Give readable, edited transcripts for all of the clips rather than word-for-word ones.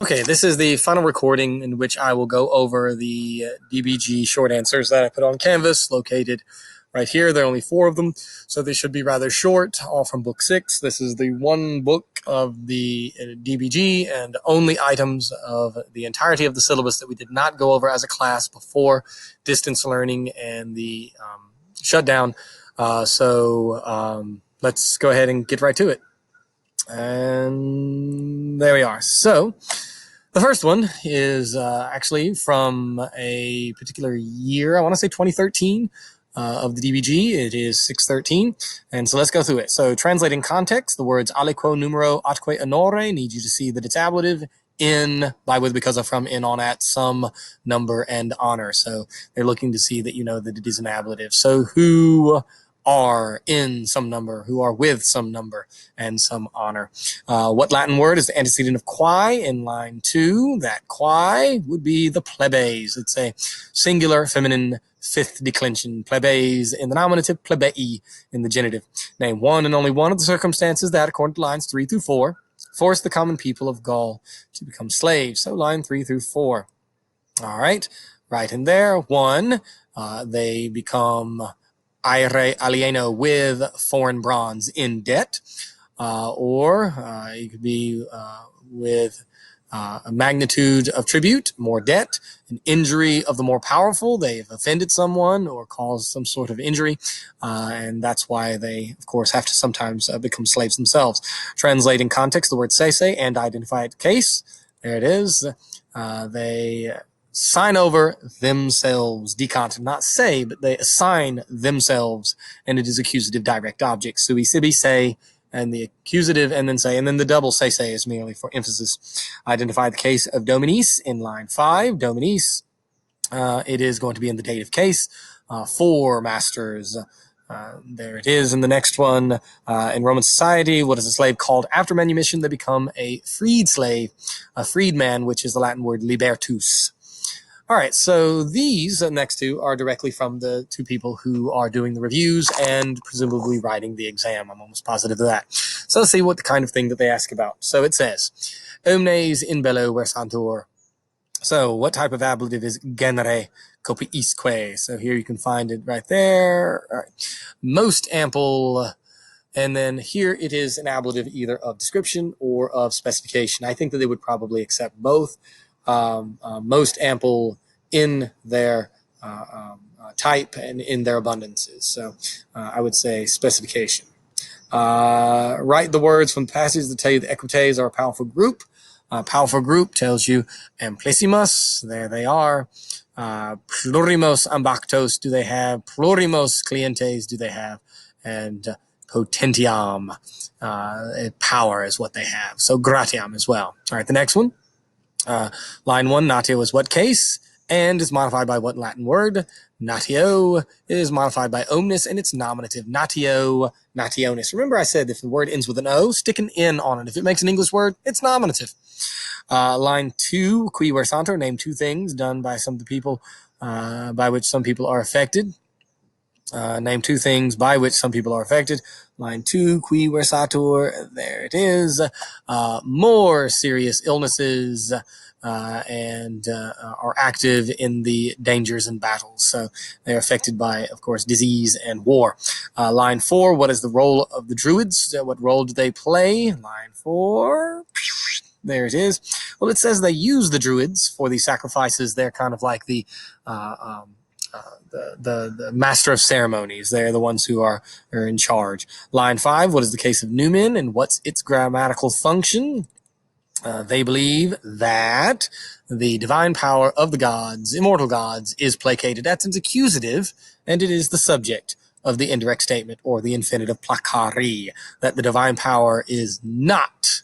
Okay, this is the final recording in which I will go over the DBG short answers that I put on Canvas, located right here. There are only 4 of them, so they should be rather short, all from book 6. This is the one book of the DBG and only items of the entirety of the syllabus that we did not go over as a class before distance learning and the shutdown. Let's go ahead and get right to it. And there we are. So the first one is actually from a particular year. I want to say 2013 of the DBG. It is 613. And so let's go through it. So translating context, the words aliquo numero atque honore need you to see that it's ablative, in, by, with, because of, from, in, on, at, some, number, and honor. So they're looking to see that you know that it is an ablative. So who are in some number, who are with some number, and some honor. What Latin word is the antecedent of quae in line 2? That quae would be the plebes. It's a singular feminine fifth declension. Plebes in the nominative, plebeii in the genitive. Name one and only one of the circumstances that, according to lines 3 through 4, forced the common people of Gaul to become slaves. So line 3 through 4. All right, right in there. 1, they become aere alieno, with foreign bronze, in debt, or it could be with a magnitude of tribute, more debt, an injury of the more powerful. They've offended someone or caused some sort of injury, and that's why they, of course, have to sometimes become slaves themselves. Translating context, the word sese and identified case. There it is. They sign over themselves, decont, not say, but they assign themselves, and it is accusative direct object. Sui sibi, say, and the accusative, and then say, and then the double say is merely for emphasis. Identify the case of Dominis in line 5. Dominis, it is going to be in the dative case. 4 masters. There it is in the next one. In Roman society, what is a slave called after manumission? They become a freed slave, a freedman, which is the Latin word libertus. All right, so these next 2 are directly from the 2 people who are doing the reviews and presumably writing the exam. I'm almost positive of that. So let's see what the kind of thing that they ask about. So it says, omnes in bello versantur. So what type of ablative is genere copiisque? So here you can find it right there. All right. Most ample. And then here it is an ablative either of description or of specification. I think that they would probably accept both. Most ample in their type and in their abundances. So I would say specification. Write the words from the passage that tell you the equites are a powerful group. Powerful group tells you amplicimus, there they are. Plurimos ambactos, do they have? Plurimos clientes, do they have? And potentiam, power is what they have. So gratiam as well. All right, the next one. Line 1, natio is what case, and is modified by what Latin word? Natio is modified by omnis, and it's nominative. Natio, nationis. Remember I said if the word ends with an O, stick an N on it. If it makes an English word, it's nominative. Line 2, qui versantur, name 2 things done by some of the people by which some people are affected. Name 2 things by which some people are affected. Line 2, qui versatur, there it is. More serious illnesses and are active in the dangers and battles. So they're affected by, of course, disease and war. Line 4, what is the role of the Druids? What role do they play? Line 4, there it is. Well, it says they use the Druids for the sacrifices. They're kind of like the master of ceremonies. They're the ones who are in charge. Line 5, what is the case of numen and what's its grammatical function? They believe that the divine power of the gods, immortal gods, is placated. That's an accusative, and it is the subject of the indirect statement, or the infinitive placari, that the divine power is not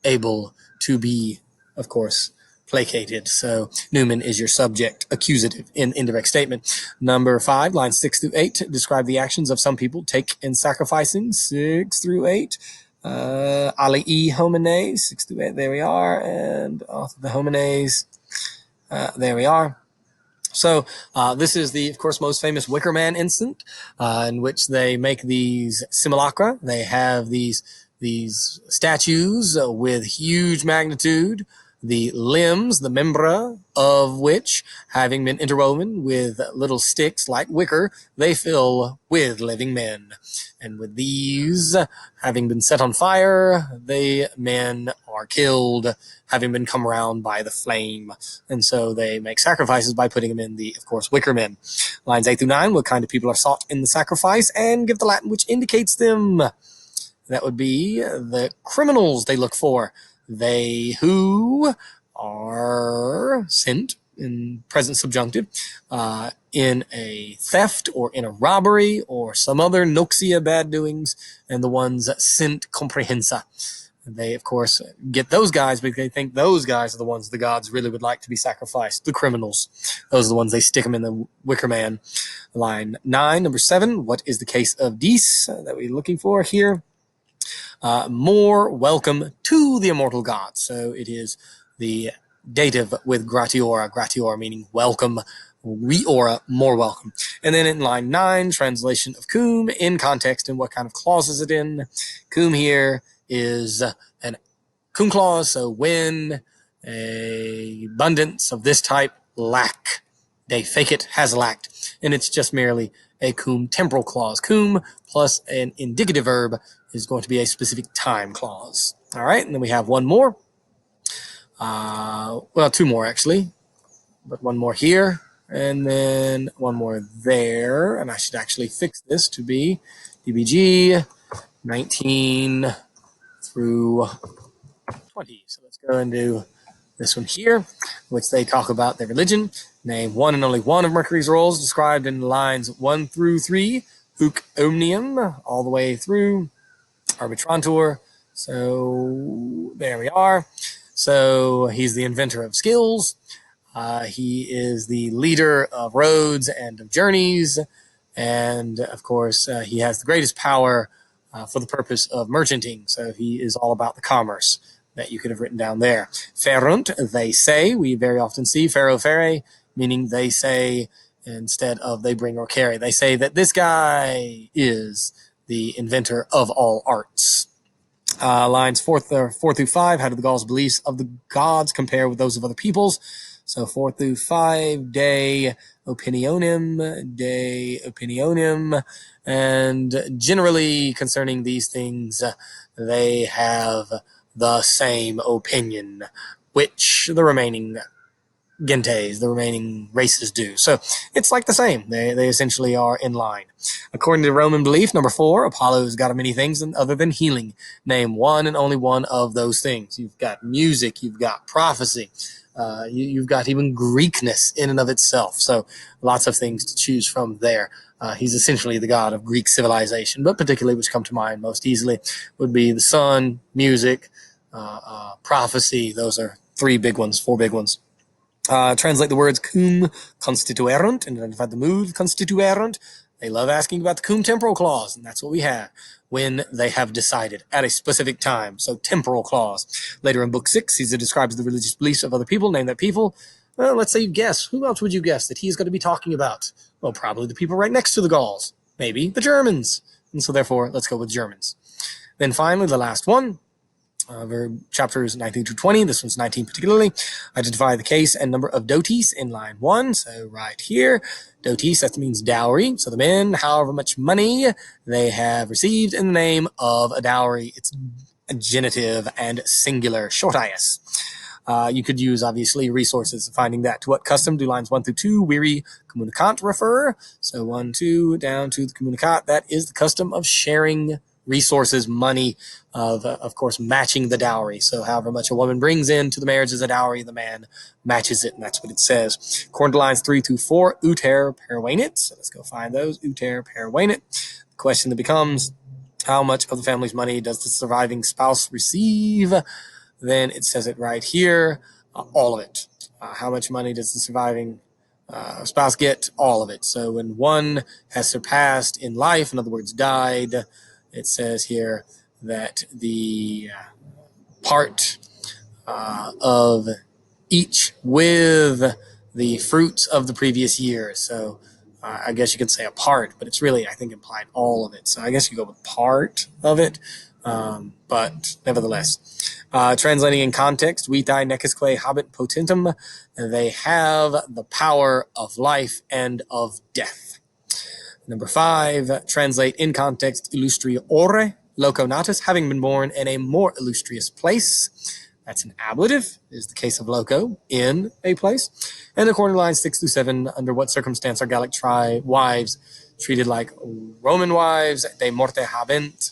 able to be, of course, placated. So numen is your subject, accusative in indirect statement. Number 5, lines 6 through 8, describe the actions of some people take in sacrificing. 6 through 8. Alii homines, 6 through 8, there we are. And the homines, there we are. So this is the, of course, most famous Wicker Man incident in which they make these simulacra. They have these statues with huge magnitude the limbs, the membra of which, having been interwoven with little sticks like wicker, they fill with living men. And with these having been set on fire, the men are killed, having been come around by the flame. And so they make sacrifices by putting them in the, of course, wicker men. Lines 8 through 9, what kind of people are sought in the sacrifice, and give the Latin which indicates them. That would be the criminals they look for. They who are sent in present subjunctive in a theft or in a robbery or some other noxia bad doings, and the ones sent comprehensa. They, of course, get those guys because they think those guys are the ones the gods really would like to be sacrificed. The criminals. Those are the ones they stick them in the wicker man. Line 9, number 7. What is the case of dis that we're looking for here? More welcome to the immortal gods. So it is the dative with gratiora, gratiora meaning welcome, reora, more welcome. And then in line 9, translation of cum in context and what kind of clause is it in. Cum here is an cum clause, so when a abundance of this type lack, they fake it has lacked, and it's just merely a cum temporal clause. Cum plus an indicative verb is going to be a specific time clause. All right, and then we have one more. Well, two more actually, but one more here, and then one more there. And I should actually fix this to be DBG 19 through 20. So let's go and do this one here, which they talk about their religion. Name one and only one of Mercury's roles described in lines 1 through 3, Huc Omnium, all the way through Arbitrantur. So there we are. So he's the inventor of skills. He is the leader of roads and of journeys. And of course, he has the greatest power for the purpose of merchanting. So he is all about the commerce that you could have written down there. Ferunt, they say. We very often see fero fere, meaning they say instead of they bring or carry. They say that this guy is the inventor of all arts. Lines 4 through 5, how do the Gauls' beliefs of the gods compare with those of other peoples? So 4 through 5, de opinionem, and generally concerning these things, they have the same opinion, which the remaining gentes, the remaining races do. So it's like the same. They essentially are in line. According to Roman belief, number 4, Apollo's got many things other than healing. Name one and only one of those things. You've got music, you've got prophecy, you've got even Greekness in and of itself. So lots of things to choose from there. He's essentially the god of Greek civilization, but particularly which come to mind most easily would be the sun, music, prophecy. Those are 4 big ones. Translate the words cum constituerunt and identify the mood constituerunt. They love asking about the cum temporal clause, and that's what we have when they have decided at a specific time. So temporal clause. Later in book 6, Caesar describes the religious beliefs of other people. Name that people. Well, let's say you guess. Who else would you guess that he's going to be talking about? Well, probably the people right next to the Gauls. Maybe the Germans. And so therefore, let's go with Germans. Then finally, the last one. Chapters 19 to 20, this one's 19 particularly, identify the case and number of dotes in line 1, so right here, dotes, that means dowry, so the men, however much money they have received in the name of a dowry, it's a genitive and singular, short is. You could use, obviously, resources, finding that. To what custom do lines 1 through 2, weary communicant refer? So 1, 2, down to the communicant, that is the custom of sharing resources, money, of course, matching the dowry. So however much a woman brings in to the marriage as a dowry, the man matches it, and that's what it says. According to lines 3 through 4, uter pervenit. So let's go find those. Uter pervenit. The question that becomes, how much of the family's money does the surviving spouse receive? Then it says it right here, all of it. How much money does the surviving spouse get? All of it. So when one has surpassed in life, in other words, died, it says here that the part of each with the fruits of the previous year. So I guess you could say a part, but it's really, I think, implied all of it. So I guess you go with part of it. But nevertheless, translating in context, vitae necisque habet potentum, they have the power of life and of death. Number 5, translate in context, illustriore, loco natus, having been born in a more illustrious place. That's an ablative, is the case of loco, in a place. And according to lines 6 through 7, under what circumstance are Gallic wives treated like Roman wives? De morte habent.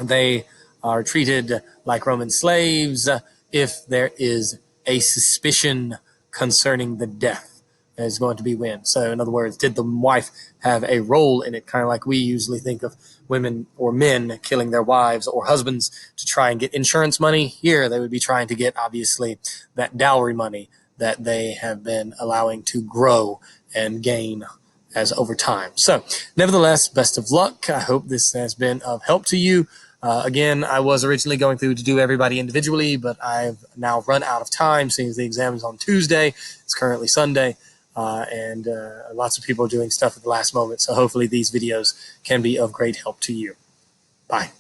They are treated like Roman slaves if there is a suspicion concerning the death is going to be when. So in other words, did the wife have a role in it? Kind of like we usually think of women or men killing their wives or husbands to try and get insurance money. Here they would be trying to get, obviously, that dowry money that they have been allowing to grow and gain as over time. So nevertheless, best of luck. I hope this has been of help to you. Again, I was originally going through to do everybody individually, but I've now run out of time seeing as the exam is on Tuesday. It's currently Sunday, and lots of people are doing stuff at the last moment. So hopefully these videos can be of great help to you. Bye.